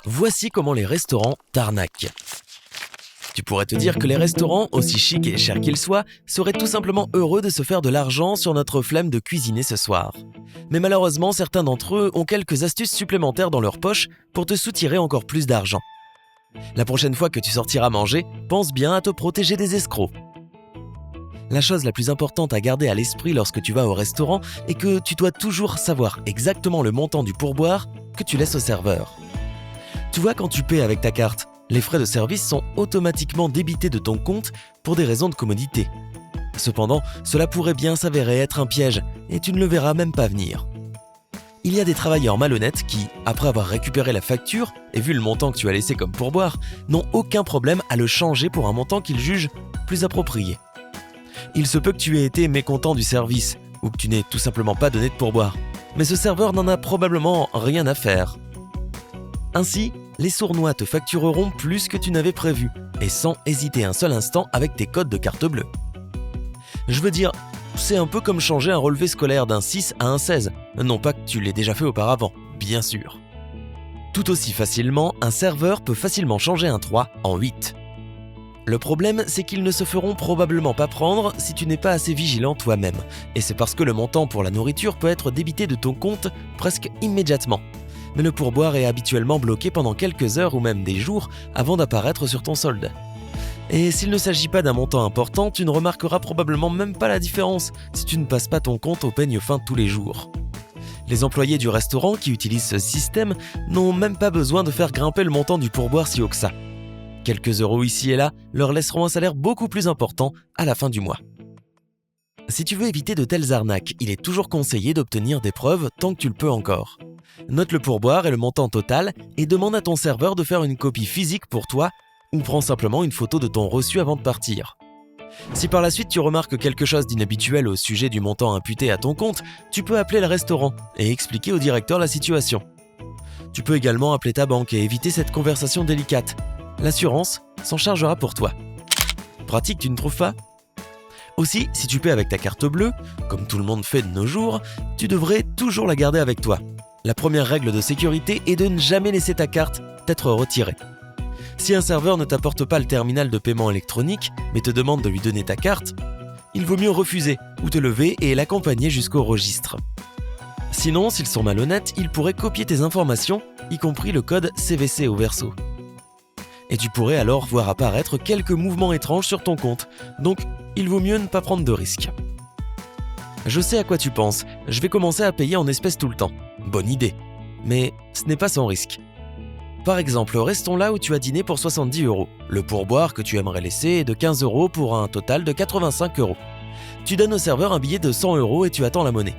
Voici comment les restaurants t'arnaquent. Tu pourrais te dire que les restaurants, aussi chics et chers qu'ils soient, seraient tout simplement heureux de se faire de l'argent sur notre flemme de cuisiner ce soir. Mais malheureusement, certains d'entre eux ont quelques astuces supplémentaires dans leur poche pour te soutirer encore plus d'argent. La prochaine fois que tu sortiras manger, pense bien à te protéger des escrocs. La chose la plus importante à garder à l'esprit lorsque tu vas au restaurant est que tu dois toujours savoir exactement le montant du pourboire que tu laisses au serveur. Tu vois, quand tu paies avec ta carte, les frais de service sont automatiquement débités de ton compte pour des raisons de commodité. Cependant, cela pourrait bien s'avérer être un piège et tu ne le verras même pas venir. Il y a des travailleurs malhonnêtes qui, après avoir récupéré la facture et vu le montant que tu as laissé comme pourboire, n'ont aucun problème à le changer pour un montant qu'ils jugent plus approprié. Il se peut que tu aies été mécontent du service ou que tu n'aies tout simplement pas donné de pourboire, mais ce serveur n'en a probablement rien à faire. Ainsi, les sournois te factureront plus que tu n'avais prévu et sans hésiter un seul instant avec tes codes de carte bleue. Je veux dire, c'est un peu comme changer un relevé scolaire d'un 6 à un 16, non pas que tu l'aies déjà fait auparavant, bien sûr. Tout aussi facilement, un serveur peut facilement changer un 3 en 8. Le problème, c'est qu'ils ne se feront probablement pas prendre si tu n'es pas assez vigilant toi-même, et c'est parce que le montant pour la nourriture peut être débité de ton compte presque immédiatement. Mais le pourboire est habituellement bloqué pendant quelques heures ou même des jours avant d'apparaître sur ton solde. Et s'il ne s'agit pas d'un montant important, tu ne remarqueras probablement même pas la différence si tu ne passes pas ton compte au peigne fin tous les jours. Les employés du restaurant qui utilisent ce système n'ont même pas besoin de faire grimper le montant du pourboire si haut que ça. Quelques euros ici et là leur laisseront un salaire beaucoup plus important à la fin du mois. Si tu veux éviter de telles arnaques, il est toujours conseillé d'obtenir des preuves tant que tu le peux encore. Note le pourboire et le montant total et demande à ton serveur de faire une copie physique pour toi ou prends simplement une photo de ton reçu avant de partir. Si par la suite tu remarques quelque chose d'inhabituel au sujet du montant imputé à ton compte, tu peux appeler le restaurant et expliquer au directeur la situation. Tu peux également appeler ta banque et éviter cette conversation délicate. L'assurance s'en chargera pour toi. Pratique, tu ne trouves pas ? Aussi, si tu paies avec ta carte bleue, comme tout le monde fait de nos jours, tu devrais toujours la garder avec toi. La première règle de sécurité est de ne jamais laisser ta carte t'être retirée. Si un serveur ne t'apporte pas le terminal de paiement électronique, mais te demande de lui donner ta carte, il vaut mieux refuser ou te lever et l'accompagner jusqu'au registre. Sinon, s'ils sont malhonnêtes, ils pourraient copier tes informations, y compris le code CVC au verso. Et tu pourrais alors voir apparaître quelques mouvements étranges sur ton compte, donc il vaut mieux ne pas prendre de risques. Je sais à quoi tu penses, je vais commencer à payer en espèces tout le temps. Bonne idée, mais ce n'est pas sans risque. Par exemple, restons là où tu as dîné pour 70 €. Le pourboire que tu aimerais laisser est de 15 € pour un total de 85 €. Tu donnes au serveur un billet de 100 € et tu attends la monnaie.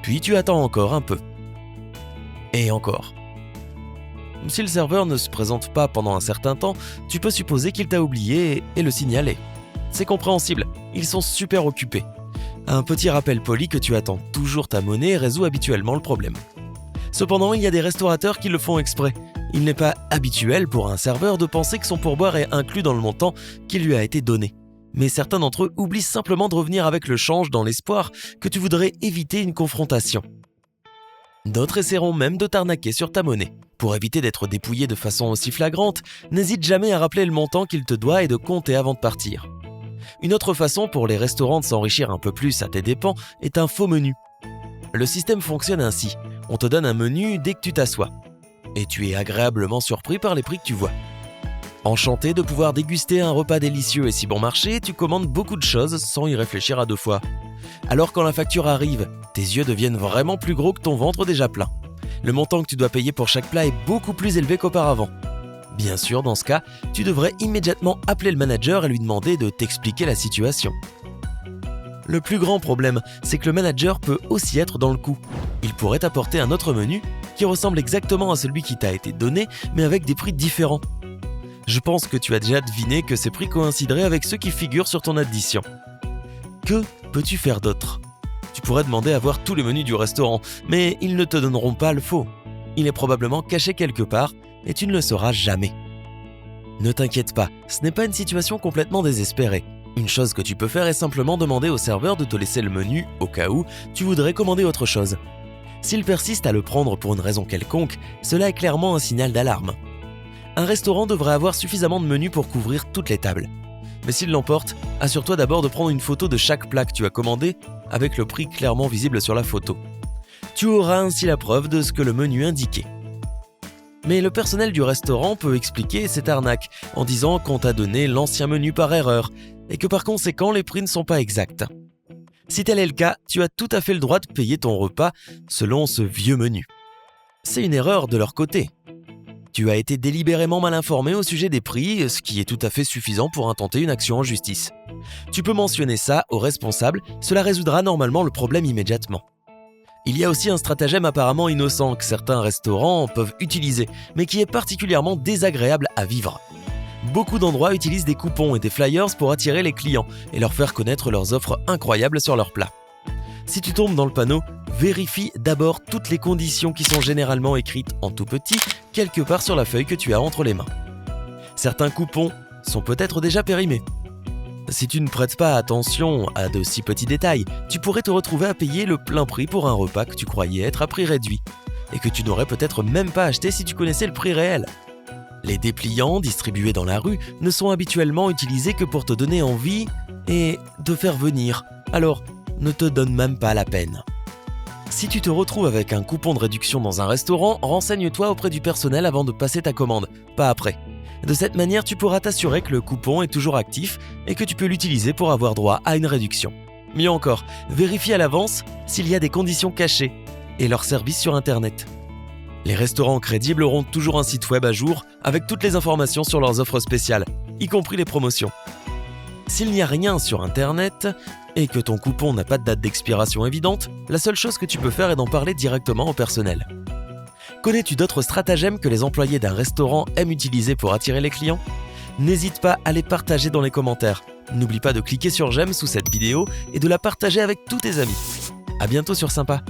Puis tu attends encore un peu. Et encore. Si le serveur ne se présente pas pendant un certain temps, tu peux supposer qu'il t'a oublié et le signaler. C'est compréhensible, ils sont super occupés. Un petit rappel poli que tu attends toujours ta monnaie résout habituellement le problème. Cependant, il y a des restaurateurs qui le font exprès. Il n'est pas habituel pour un serveur de penser que son pourboire est inclus dans le montant qui lui a été donné. Mais certains d'entre eux oublient simplement de revenir avec le change dans l'espoir que tu voudrais éviter une confrontation. D'autres essaieront même de t'arnaquer sur ta monnaie. Pour éviter d'être dépouillé de façon aussi flagrante, n'hésite jamais à rappeler le montant qu'il te doit et de compter avant de partir. Une autre façon pour les restaurants de s'enrichir un peu plus à tes dépens est un faux menu. Le système fonctionne ainsi. On te donne un menu dès que tu t'assois. Et tu es agréablement surpris par les prix que tu vois. Enchanté de pouvoir déguster un repas délicieux et si bon marché, tu commandes beaucoup de choses sans y réfléchir à deux fois. Alors quand la facture arrive, tes yeux deviennent vraiment plus gros que ton ventre déjà plein. Le montant que tu dois payer pour chaque plat est beaucoup plus élevé qu'auparavant. Bien sûr, dans ce cas, tu devrais immédiatement appeler le manager et lui demander de t'expliquer la situation. Le plus grand problème, c'est que le manager peut aussi être dans le coup. Il pourrait t'apporter un autre menu qui ressemble exactement à celui qui t'a été donné, mais avec des prix différents. Je pense que tu as déjà deviné que ces prix coïncideraient avec ceux qui figurent sur ton addition. Que peux-tu faire d'autre ? Tu pourrais demander à voir tous les menus du restaurant, mais ils ne te donneront pas le faux. Il est probablement caché quelque part et tu ne le sauras jamais. Ne t'inquiète pas, ce n'est pas une situation complètement désespérée. Une chose que tu peux faire est simplement demander au serveur de te laisser le menu au cas où tu voudrais commander autre chose. S'il persiste à le prendre pour une raison quelconque, cela est clairement un signal d'alarme. Un restaurant devrait avoir suffisamment de menus pour couvrir toutes les tables. Mais s'il l'emporte, assure-toi d'abord de prendre une photo de chaque plat que tu as commandé avec le prix clairement visible sur la photo. Tu auras ainsi la preuve de ce que le menu indiquait. Mais le personnel du restaurant peut expliquer cette arnaque en disant qu'on t'a donné l'ancien menu par erreur et que par conséquent les prix ne sont pas exacts. Si tel est le cas, tu as tout à fait le droit de payer ton repas selon ce vieux menu. C'est une erreur de leur côté. Tu as été délibérément mal informé au sujet des prix, ce qui est tout à fait suffisant pour intenter une action en justice. Tu peux mentionner ça au responsable, cela résoudra normalement le problème immédiatement. Il y a aussi un stratagème apparemment innocent que certains restaurants peuvent utiliser, mais qui est particulièrement désagréable à vivre. Beaucoup d'endroits utilisent des coupons et des flyers pour attirer les clients et leur faire connaître leurs offres incroyables sur leurs plats. Si tu tombes dans le panneau, vérifie d'abord toutes les conditions qui sont généralement écrites en tout petit quelque part sur la feuille que tu as entre les mains. Certains coupons sont peut-être déjà périmés. Si tu ne prêtes pas attention à de si petits détails, tu pourrais te retrouver à payer le plein prix pour un repas que tu croyais être à prix réduit et que tu n'aurais peut-être même pas acheté si tu connaissais le prix réel. Les dépliants distribués dans la rue ne sont habituellement utilisés que pour te donner envie et te faire venir. Alors, ne te donne même pas la peine. Si tu te retrouves avec un coupon de réduction dans un restaurant, renseigne-toi auprès du personnel avant de passer ta commande, pas après. De cette manière, tu pourras t'assurer que le coupon est toujours actif et que tu peux l'utiliser pour avoir droit à une réduction. Mieux encore, vérifie à l'avance s'il y a des conditions cachées et leur service sur Internet. Les restaurants crédibles auront toujours un site web à jour avec toutes les informations sur leurs offres spéciales, y compris les promotions. S'il n'y a rien sur Internet et que ton coupon n'a pas de date d'expiration évidente, la seule chose que tu peux faire est d'en parler directement au personnel. Connais-tu d'autres stratagèmes que les employés d'un restaurant aiment utiliser pour attirer les clients ? N'hésite pas à les partager dans les commentaires. N'oublie pas de cliquer sur j'aime sous cette vidéo et de la partager avec tous tes amis. À bientôt sur Sympa.